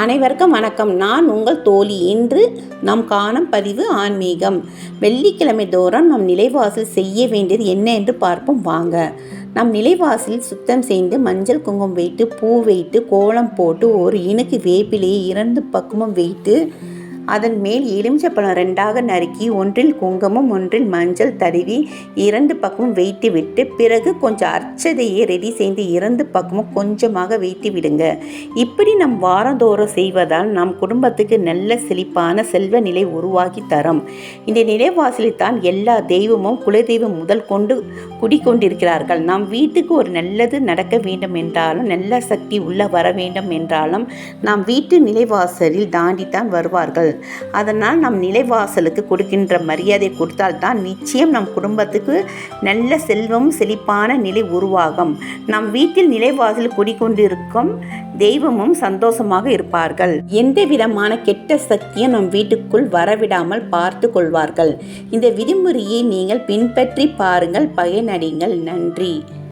அனைவருக்கும் வணக்கம். நான் உங்கள் தோழி. இன்று நாம் காணும் பதிவு ஆன்மீகம். வெள்ளிக்கிழமை தோறும் நம் நிலைவாசல் செய்ய வேண்டியது என்ன என்று பார்ப்போம் வாங்க. நம் நிலைவாசலில் சுத்தம் செய்து மஞ்சள் குங்குமம் வைத்து பூ வைத்து கோலம் போட்டு ஒரு இனுக்கு வேப்பிலையை 2 பக்கமும் வைத்து அதன் மேல் எலுமிச்சப்பழம் 2ஆக நறுக்கி ஒன்றில் குங்குமம் ஒன்றில் மஞ்சள் தடவி 2 பக்கமும் வைத்து விட்டு பிறகு கொஞ்சம் அர்ச்சதையை ரெடி செய்து 2 பக்கமும் கொஞ்சமாக வைத்து விடுங்க. இப்படி நம் வாரந்தோறும் செய்வதால் நம் குடும்பத்துக்கு நல்ல செழிப்பான செல்வ நிலை உருவாக்கி தரும். இந்த நிலைவாசலில் தான் எல்லா தெய்வமும் குலதெய்வம் முதல் கொண்டு குடிக்கொண்டிருக்கிறார்கள். நம் வீட்டுக்கு ஒரு நல்லது நடக்க வேண்டும் என்றாலும் நல்ல சக்தி உள்ள வர வேண்டும் என்றாலும் நாம் வீட்டு நிலைவாசலில் தாண்டித்தான் வருவார்கள். அதனால் நம் நிலைவாசலுக்கு கொடுக்கின்ற மரியாதை கொடுத்தால்தான் நிச்சயம் நம் குடும்பத்துக்கு நல்ல செல்வம் செழிப்பான நிலை உருவாகும். நம் வீட்டில் நிலைவாசல் குடிக்கொண்டிருக்கும் தெய்வமும் சந்தோஷமாக இருப்பார்கள். எந்த விதமான கெட்ட சக்தியும் நம் வீட்டுக்குள் வரவிடாமல் பார்த்து கொள்வார்கள். இந்த விதிமுறையை நீங்கள் பின்பற்றி பாருங்கள், பயனடைங்கள். நன்றி.